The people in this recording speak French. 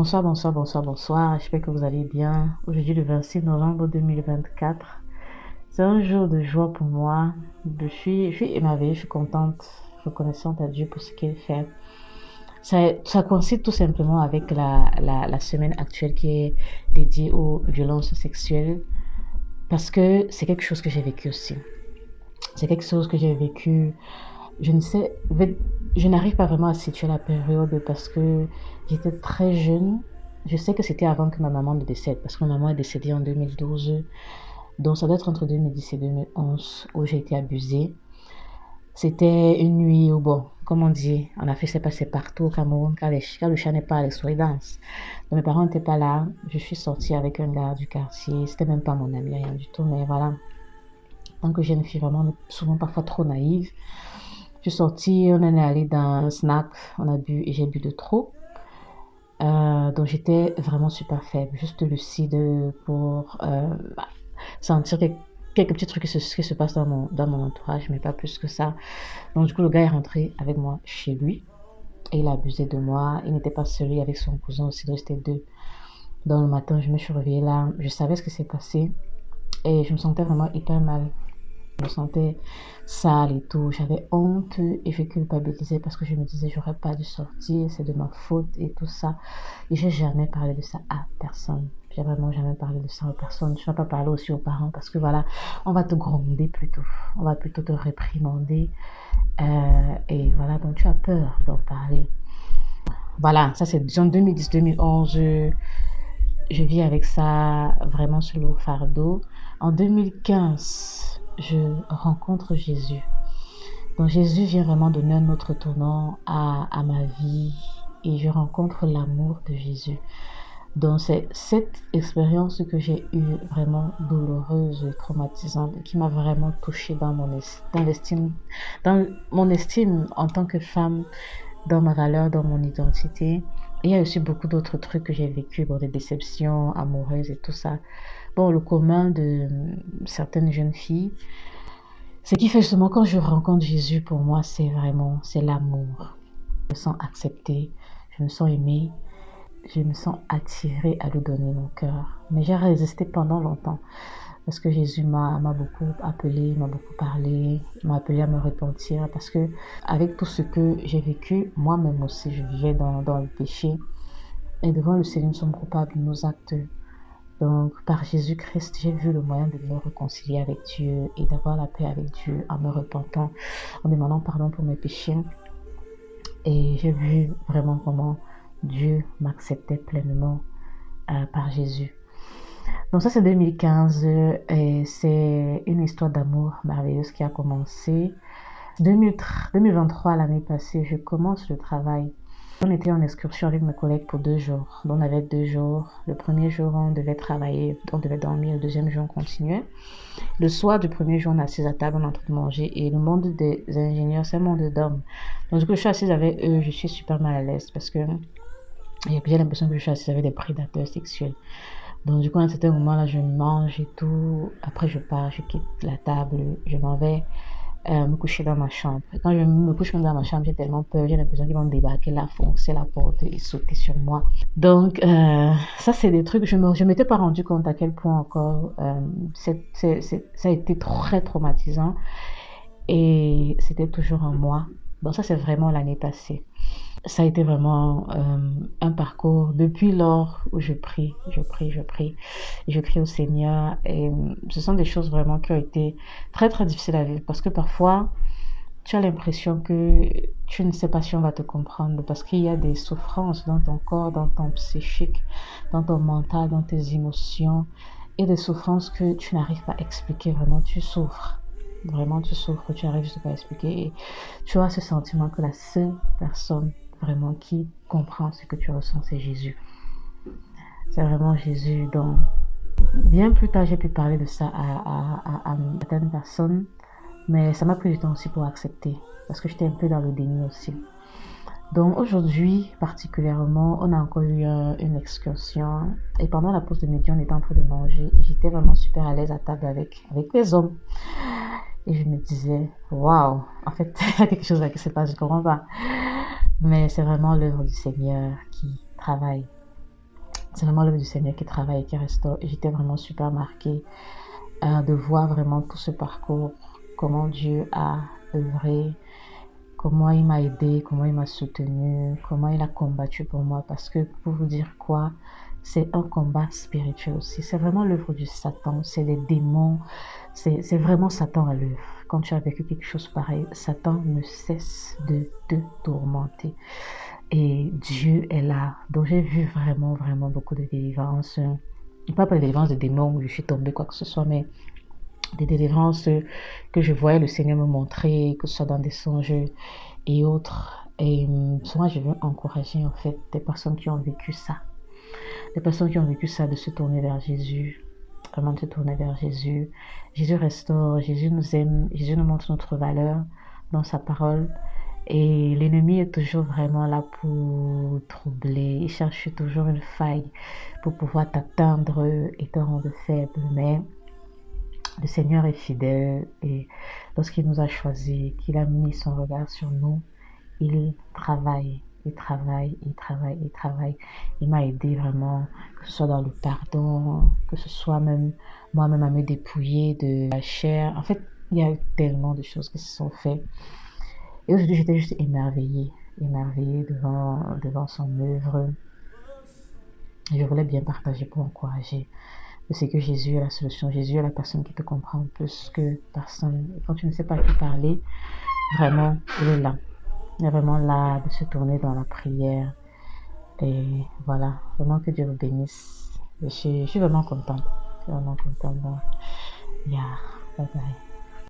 Bonsoir, bonsoir, bonsoir, bonsoir. J'espère que vous allez bien. Aujourd'hui, le 26 novembre 2024. C'est un jour de joie pour moi. Je suis émerveillée, je suis contente, reconnaissante à Dieu pour ce qu'il fait. Ça coïncide tout simplement avec la semaine actuelle qui est dédiée aux violences sexuelles parce que c'est quelque chose que j'ai vécu aussi. C'est quelque chose que j'ai vécu. Je ne sais, je n'arrive pas vraiment à situer la période parce que j'étais très jeune. Je sais que c'était avant que ma maman ne décède parce que ma maman est décédée en 2012. Donc ça doit être entre 2010 et 2011 où j'ai été abusée. C'était une nuit où, bon, comme on dit, en Afrique, c'est passé partout au Cameroun, quand le chat n'est pas à les danse. Donc mes parents n'étaient pas là. Je suis sortie avec un gars du quartier. C'était même pas mon ami, rien du tout, mais voilà. En tant que jeune fille, vraiment, souvent parfois trop naïve. Je suis sortie, on est allé dans un snack, on a bu et j'ai bu de trop. Donc j'étais vraiment super faible, juste lucide pour sentir quelques petits trucs qui se passent dans mon entourage, mais pas plus que ça. Donc du coup, le gars est rentré avec moi chez lui et il a abusé de moi. Il n'était pas seul, avec son cousin aussi, donc c'était deux. Dans le matin, je me suis réveillée là, je savais ce qui s'est passé et je me sentais vraiment hyper mal. Je me sentais sale et tout. J'avais honte et je culpabilisais parce que je me disais, j'aurais pas dû sortir, c'est de ma faute et tout ça. Et j'ai jamais parlé de ça à personne. J'ai vraiment jamais parlé de ça à personne. Je ne vais pas parler aussi aux parents parce que voilà, on va te gronder plutôt. On va plutôt te réprimander. Et voilà, donc tu as peur d'en parler. Voilà, ça c'est disons 2010-2011. Je vis avec ça vraiment sur le fardeau. En 2015, je rencontre Jésus. Donc Jésus vient vraiment donner un autre tournant à ma vie et je rencontre l'amour de Jésus. Donc c'est cette expérience que j'ai eue vraiment douloureuse et traumatisante qui m'a vraiment touchée dans mon estime en tant que femme, dans ma valeur, dans mon identité. Et il y a aussi beaucoup d'autres trucs que j'ai vécu, bon, des déceptions amoureuses et tout ça. Bon, le commun de certaines jeunes filles. Ce qui fait justement quand je rencontre Jésus, pour moi, c'est l'amour. Je me sens acceptée, je me sens aimée, je me sens attirée à lui donner mon cœur. Mais j'ai résisté pendant longtemps parce que Jésus m'a beaucoup appelé, m'a beaucoup parlé, m'a appelé à me repentir parce que avec tout ce que j'ai vécu, moi-même aussi, je vivais dans le péché. Et devant le Seigneur, nous sommes coupables de nos actes. Donc, par Jésus-Christ, j'ai vu le moyen de me réconcilier avec Dieu et d'avoir la paix avec Dieu en me repentant, en demandant pardon pour mes péchés. Et j'ai vu vraiment comment Dieu m'acceptait pleinement par Jésus. Donc ça, c'est 2015 et c'est une histoire d'amour merveilleuse qui a commencé. 2023, l'année passée, je commence le travail. On était en excursion avec mes collègues pour 2 jours. Donc on avait 2 jours. Le premier jour, on devait travailler, on devait dormir. Le deuxième jour, on continuait. Le soir du premier jour, on est assis à table, on est en train de manger. Et le monde des ingénieurs, c'est un monde d'hommes. Donc du coup, je suis assise avec eux, je suis super mal à l'aise parce que j'ai l'impression que je suis assise avec des prédateurs sexuels. Donc du coup, à un certain moment, là, je mange et tout. Après, je pars, je quitte la table, je m'en vais me coucher dans ma chambre. Et quand je me couche même dans ma chambre, j'ai tellement peur, j'ai l'impression qu'ils vont débarquer là, foncer la porte et sauter sur moi. Donc, ça, c'est des trucs, je m'étais pas rendu compte à quel point encore ça a été très traumatisant et c'était toujours en moi. Donc, ça, c'est vraiment l'année passée. Ça a été vraiment un parcours depuis lors où je prie, je crie au Seigneur et ce sont des choses vraiment qui ont été très très difficiles à vivre parce que parfois tu as l'impression que tu ne sais pas si on va te comprendre parce qu'il y a des souffrances dans ton corps, dans ton psychique, dans ton mental, dans tes émotions et des souffrances que tu n'arrives pas à expliquer vraiment, tu souffres. Vraiment, tu souffres, tu n'arrives juste pas à expliquer et tu as ce sentiment que la seule personne vraiment qui comprend ce que tu ressens, c'est Jésus. C'est vraiment Jésus. Donc, bien plus tard, j'ai pu parler de ça à certaines personnes, mais ça m'a pris du temps aussi pour accepter, parce que j'étais un peu dans le déni aussi. Donc aujourd'hui, particulièrement, on a encore eu une excursion, et pendant la pause de midi, on était en train de manger, et j'étais vraiment super à l'aise à table avec les hommes. Et je me disais, waouh, en fait, il y a quelque chose là qui se passe, je ne comprends pas. Mais c'est vraiment l'œuvre du Seigneur qui travaille C'est vraiment l'œuvre du Seigneur qui travaille et qui restaure. Et j'étais vraiment super marquée de voir vraiment tout ce parcours, comment Dieu a œuvré, comment il m'a aidé, comment il m'a soutenu, comment il a combattu pour moi. Parce que pour vous dire quoi, c'est un combat spirituel aussi. C'est vraiment l'œuvre du Satan, c'est les démons, c'est vraiment Satan à l'œuvre. Quand tu as vécu quelque chose pareil, Satan ne cesse de te tourmenter. Et Dieu est là. Donc j'ai vu vraiment, vraiment beaucoup de délivrances. Pas pour les délivrances de démons où je suis tombée, quoi que ce soit, mais des délivrances que je voyais le Seigneur me montrer, que ce soit dans des songes et autres. Et souvent, je veux encourager en fait des personnes qui ont vécu ça. Des personnes qui ont vécu ça de se tourner vers Jésus. Vraiment de se tourner vers Jésus. Jésus restaure, Jésus nous aime, Jésus nous montre notre valeur dans sa parole. Et l'ennemi est toujours vraiment là pour troubler. Il cherche toujours une faille pour pouvoir t'atteindre et te rendre faible. Mais le Seigneur est fidèle et lorsqu'il nous a choisis, qu'il a mis son regard sur nous, il travaille, il travaille, il travaille, il travaille. Il m'a aidé vraiment, que ce soit dans le pardon, que ce soit même moi-même à me dépouiller de la chair. En fait, il y a eu tellement de choses qui se sont faites. Et aujourd'hui, j'étais juste émerveillée, émerveillée devant son œuvre. Et je voulais bien partager pour encourager. C'est que Jésus est la solution. Jésus est la personne qui te comprend plus que personne. Et quand tu ne sais pas qui parler, vraiment, il est là. Il est vraiment là de se tourner dans la prière. Et voilà, vraiment que Dieu vous bénisse. Je suis vraiment contente. Je suis vraiment contente. Donc, yeah, bye bye.